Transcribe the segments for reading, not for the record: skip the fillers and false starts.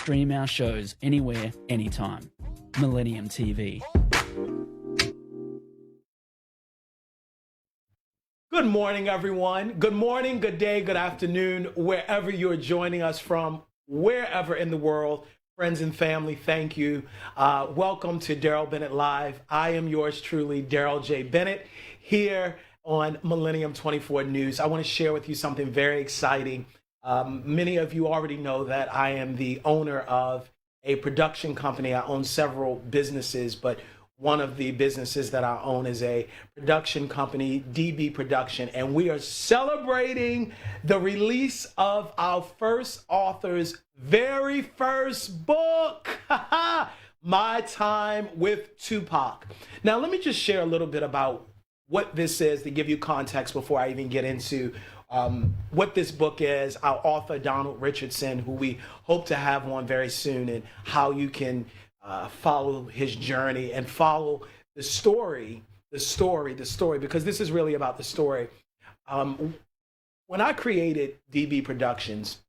stream our shows anywhere, anytime. Millennium TV. Good morning, everyone. Good morning, good day, good afternoon, wherever you're joining us from, wherever in the world. Friends and family, thank you. Welcome to Darrell Bennett Live. I am yours truly, Darrell J. Bennett, here on Millennium 24 News. I want to share with you something very exciting. Many of you already know that I am the owner of a production company. I own several businesses, but one of the businesses that I own is a production company, DB Production, and we are celebrating the release of our first author's very first book, My Time with Tupac. Now, let me just share a little bit about what this is to give you context before I even get into what this book is, our author, Donald Richardson, who we hope to have on very soon, and how you can follow his journey and follow the story, because this is really about the story. When I created DB Productions,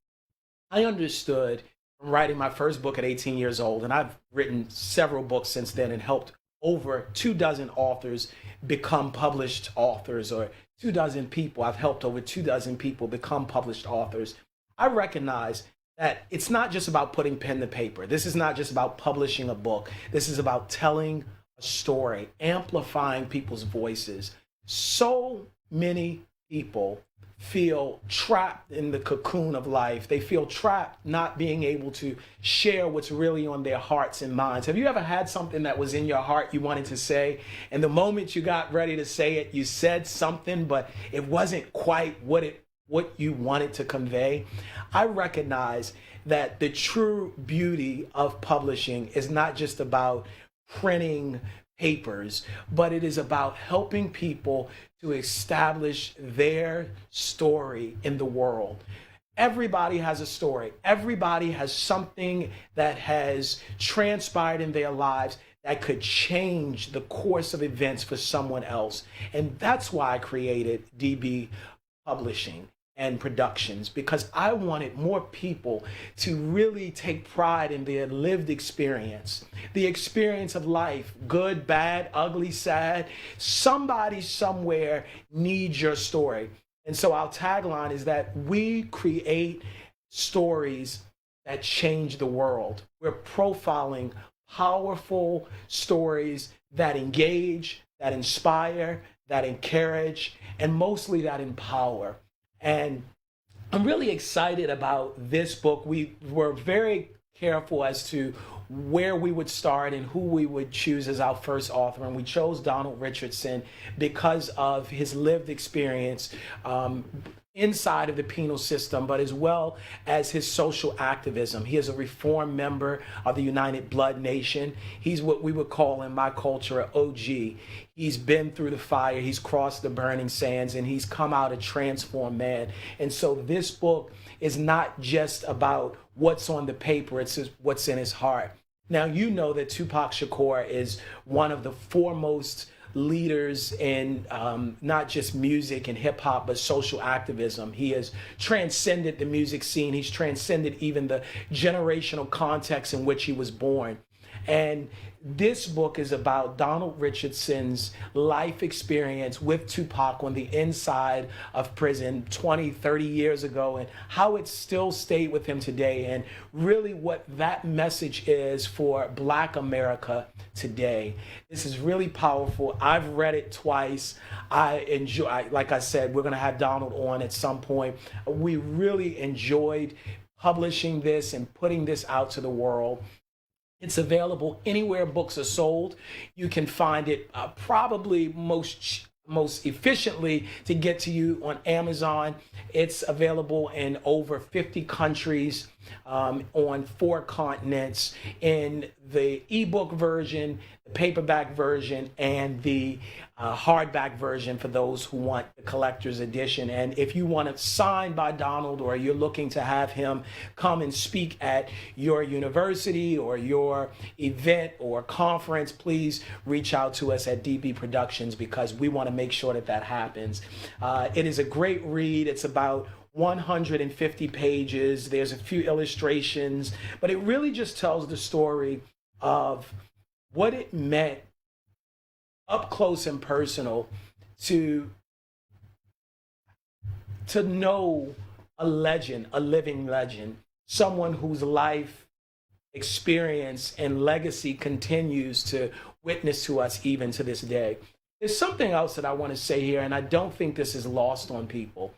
I understood from writing my first book at 18 years old, and I've written several books since then and helped over 24 authors become published authors, or 24 people. I've helped over 24 people become published authors. I recognize that it's not just about putting pen to paper. This is not just about publishing a book. This is about telling a story, amplifying people's voices. So many people feel trapped in the cocoon of life. They feel trapped not being able to share what's really on their hearts and minds. Have you ever had something that was in your heart you wanted to say, and the moment you got ready to say it, you said something, but it wasn't quite what you wanted to convey? I recognize that the true beauty of publishing is not just about printing papers, but it is about helping people to establish their story in the world. Everybody has a story. Everybody has something that has transpired in their lives that could change the course of events for someone else. And that's why I created DB Publishing and Productions, because I wanted more people to really take pride in their lived experience, the experience of life, good, bad, ugly, sad. Somebody somewhere needs your story. And so our tagline is that we create stories that change the world. We're profiling powerful stories that engage, that inspire, that encourage, and mostly that empower. And I'm really excited about this book. We were very careful as to where we would start and who we would choose as our first author. And we chose Donald Richardson because of his lived experience inside of the penal system, but as well as his social activism. He is a reformed member of the United Blood Nation. He's what we would call in my culture an OG. He's been through the fire, he's crossed the burning sands, and he's come out a transformed man. And so this book is not just about what's on the paper, it's just what's in his heart. Now, you know that Tupac Shakur is one of the foremost leaders in not just music and hip hop, but social activism. He has transcended the music scene. He's transcended even the generational context in which he was born. And this book is about Donald Richardson's life experience with Tupac on the inside of prison 20, 30 years ago, and how it still stayed with him today, and really what that message is for Black America today. This is really powerful. I've read it twice. I enjoy, like I said, we're going to have Donald on at some point. We really enjoyed publishing this and putting this out to the world. It's available anywhere books are sold. You can find it probably most efficiently to get to you on Amazon. It's available in over 50 countries, on 4 continents, in the ebook version, the paperback version, and the hardback version for those who want the collector's edition. And if you want it signed by Donald, or you're looking to have him come and speak at your university or your event or conference, please reach out to us at DB Productions, because we want to make sure that that happens. It is a great read. It's about 150 pages. There's a few illustrations, but it really just tells the story of what it meant up close and personal to know a legend, a living legend, someone whose life experience and legacy continues to witness to us even to this day. There's something else that I want to say here, and I don't think this is lost on people.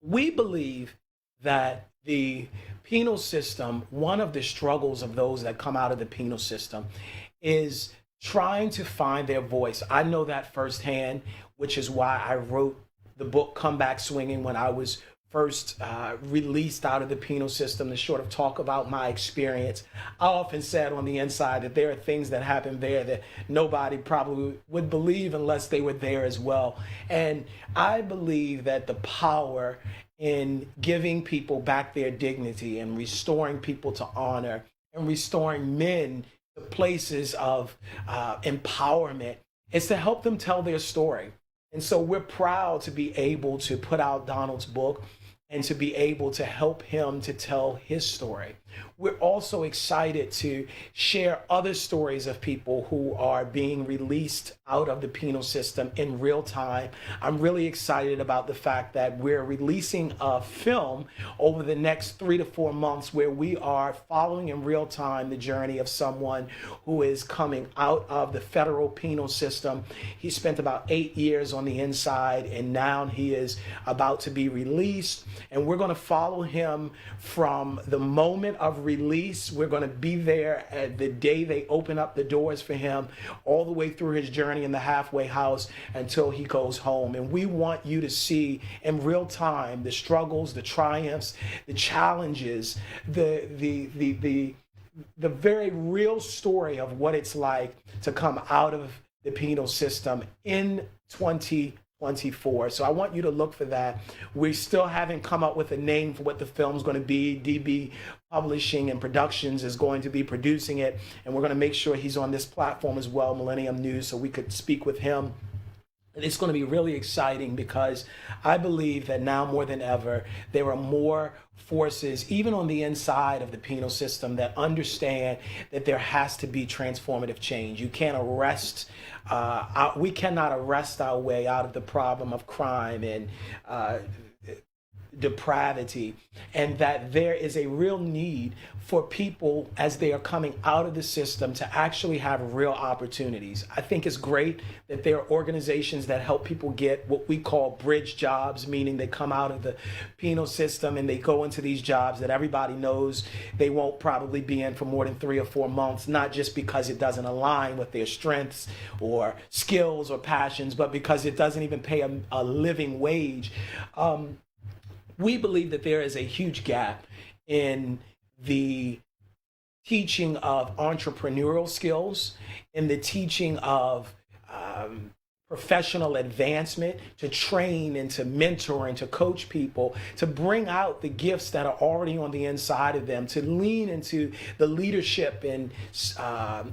We believe that the penal system, one of the struggles of those that come out of the penal system is trying to find their voice. I know that firsthand, which is why I wrote the book Come Back Swinging when I was first released out of the penal system, to sort of talk about my experience. I often said on the inside that there are things that happen there that nobody probably would believe unless they were there as well. And I believe that the power in giving people back their dignity and restoring people to honor and restoring men to places of empowerment is to help them tell their story. And so we're proud to be able to put out Donald's book and to be able to help him to tell his story. We're also excited to share other stories of people who are being released out of the penal system in real time. I'm really excited about the fact that we're releasing a film over the next 3 to 4 months where we are following in real time the journey of someone who is coming out of the federal penal system. He spent about 8 years on the inside, and now he is about to be released. And we're going to follow him from the moment of release. We're going to be there at the day they open up the doors for him, all the way through his journey in the halfway house until he goes home. And we want you to see in real time the struggles, the triumphs, the challenges, the very real story of what it's like to come out of the penal system in 2024. So I want you to look for that. We still haven't come up with a name for what the film's going to be. DB Publishing and Productions is going to be producing it, and we're going to make sure he's on this platform as well, Millennium News, so we could speak with him. And it's going to be really exciting because I believe that now more than ever, there are more forces, even on the inside of the penal system, that understand that there has to be transformative change. You can't arrest, we cannot arrest our way out of the problem of crime and depravity, and that there is a real need for people as they are coming out of the system to actually have real opportunities. I think it's great that there are organizations that help people get what we call bridge jobs, meaning they come out of the penal system and they go into these jobs that everybody knows they won't probably be in for more than 3 or 4 months, not just because it doesn't align with their strengths or skills or passions, but because it doesn't even pay a living wage. We believe that there is a huge gap in the teaching of entrepreneurial skills, in the teaching of professional advancement, to train and to mentor and to coach people, to bring out the gifts that are already on the inside of them, to lean into the leadership and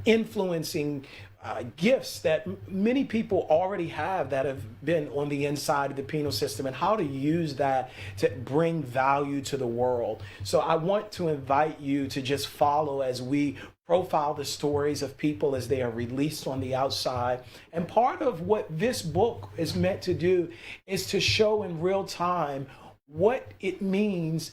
influencing gifts that many people already have that have been on the inside of the penal system, and how to use that to bring value to the world. So I want to invite you to just follow as we profile the stories of people as they are released on the outside. And part of what this book is meant to do is to show in real time what it means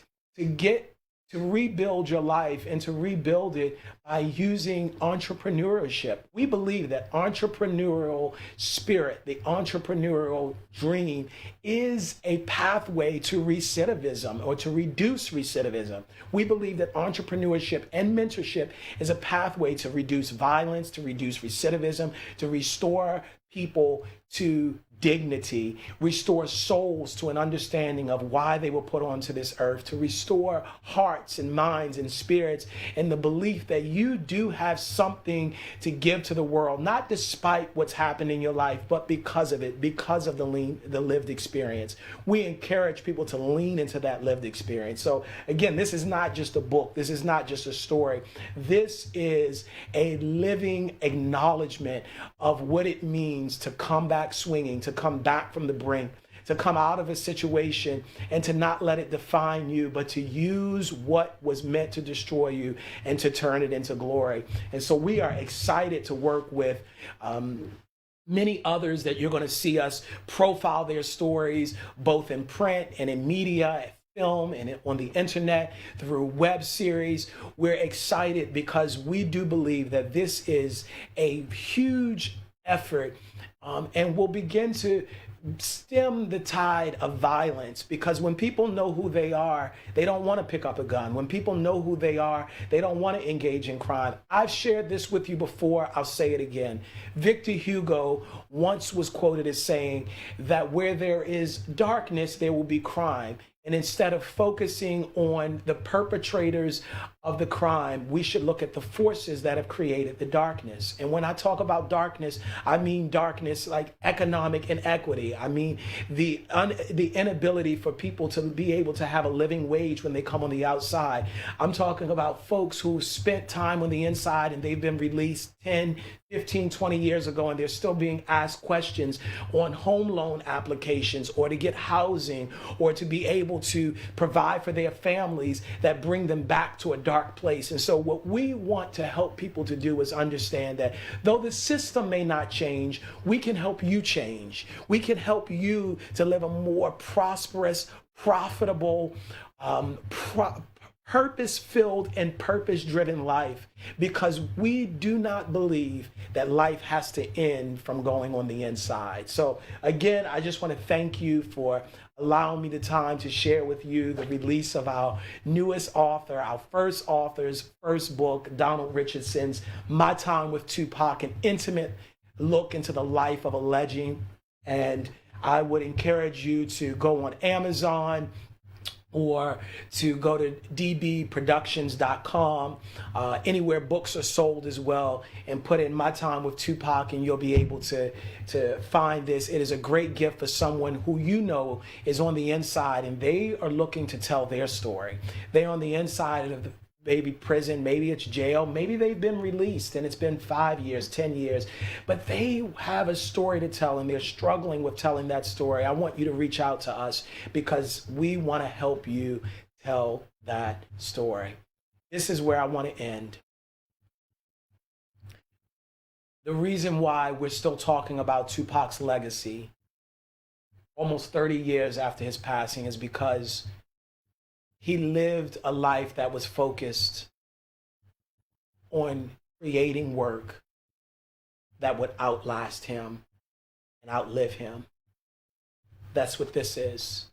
to rebuild your life and to rebuild it by using entrepreneurship. We believe that entrepreneurial spirit, the entrepreneurial dream, is a pathway to recidivism or to reduce recidivism. We believe that entrepreneurship and mentorship is a pathway to reduce violence, to reduce recidivism, to restore people to dignity, restore souls to an understanding of why they were put onto this earth, to restore hearts and minds and spirits, and the belief that you do have something to give to the world, not despite what's happened in your life, but because of it, because of the lived experience. We encourage people to lean into that lived experience. So again, this is not just a book. This is not just a story. This is a living acknowledgement of what it means to come back swinging, to come back from the brink, to come out of a situation and to not let it define you, but to use what was meant to destroy you and to turn it into glory. And so we are excited to work with many others that you're going to see us profile their stories, both in print and in media, film, and on the internet, through web series. We're excited because we do believe that this is a huge effort, and will begin to stem the tide of violence, because when people know who they are, they don't want to pick up a gun. When people know who they are, they don't want to engage in crime. I've shared this with you before, I'll say it again. Victor Hugo once was quoted as saying that where there is darkness, there will be crime. And instead of focusing on the perpetrators of the crime, we should look at the forces that have created the darkness. And when I talk about darkness, I mean darkness like economic inequity. I mean the inability for people to be able to have a living wage when they come on the outside. I'm talking about folks who spent time on the inside and they've been released 10, 15, 20 years ago, and they're still being asked questions on home loan applications or to get housing or to be able to provide for their families, that bring them back to a dark place. And so what we want to help people to do is understand that though the system may not change, we can help you change. We can help you to live a more prosperous, profitable, purpose-filled and purpose-driven life, because we do not believe that life has to end from going on the inside. So again, I just want to thank you for allowing me the time to share with you the release of our newest author, our first author's first book, Donald Richardson's My Time with Tupac, an intimate look into the life of a legend. And I would encourage you to go on Amazon or to go to dbproductions.com, anywhere books are sold as well, and put in My Time with Tupac, and you'll be able to find this. It is a great gift for someone who you know is on the inside and they are looking to tell their story. They're on the inside of the maybe prison, maybe it's jail, maybe they've been released and it's been 5 years, 10 years, but they have a story to tell and they're struggling with telling that story. I want you to reach out to us because we want to help you tell that story. This is where I want to end. The reason why we're still talking about Tupac's legacy almost 30 years after his passing is because he lived a life that was focused on creating work that would outlast him and outlive him. That's what this is.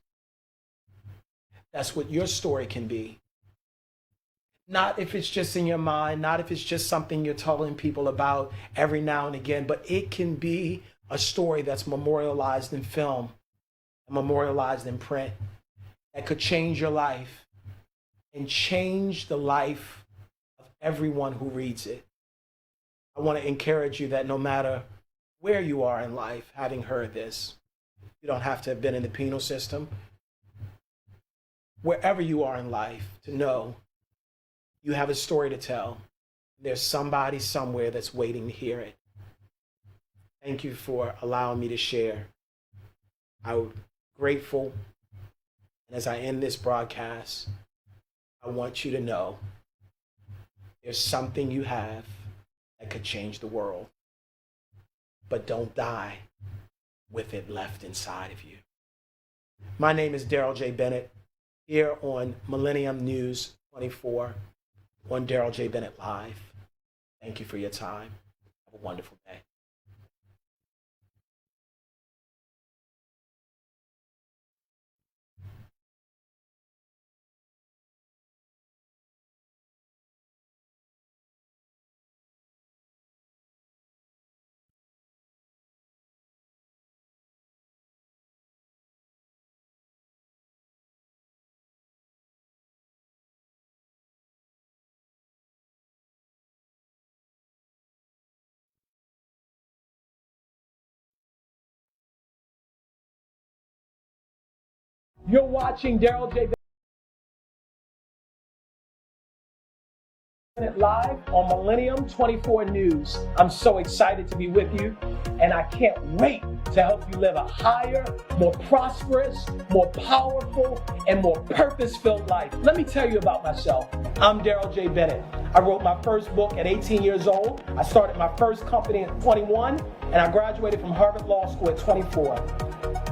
That's what your story can be. Not if it's just in your mind, not if it's just something you're telling people about every now and again, but it can be a story that's memorialized in film, memorialized in print, that could change your life and change the life of everyone who reads it. I want to encourage you that no matter where you are in life, having heard this, you don't have to have been in the penal system. Wherever you are in life, to know you have a story to tell. There's somebody somewhere that's waiting to hear it. Thank you for allowing me to share. I'm grateful. And as I end this broadcast, I want you to know there's something you have that could change the world. But don't die with it left inside of you. My name is Darrell J. Bennett, here on Millennium News 24 on Darrell J. Bennett Live. Thank you for your time. Have a wonderful day. You're watching Darrell J. Live on Millennium 24 News. I'm so excited to be with you, and I can't wait to help you live a higher, more prosperous, more powerful, and more purpose-filled life. Let me tell you about myself. I'm Darrell J. Bennett. I wrote my first book at 18 years old. I started my first company at 21, and I graduated from Harvard Law School at 24.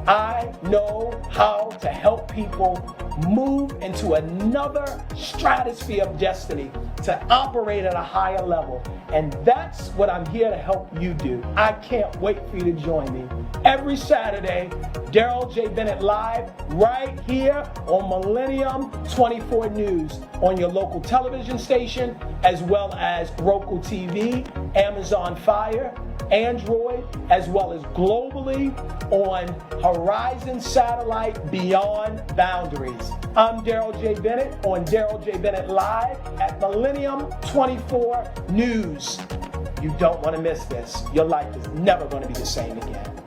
I know how to help people move into another stratosphere of destiny, to operate at a higher level. And that's what I'm here to help you do. I can't wait for you to join me. Every Saturday, Darrell J. Bennett Live, right here on Millennium 24 News, on your local television station, as well as Roku TV, Amazon Fire, Android, as well as globally on Horizon Satellite Beyond Boundaries. I'm Darrell J. Bennett on Darrell J. Bennett Live at Millennium 24 News. You don't want to miss this. Your life is never going to be the same again.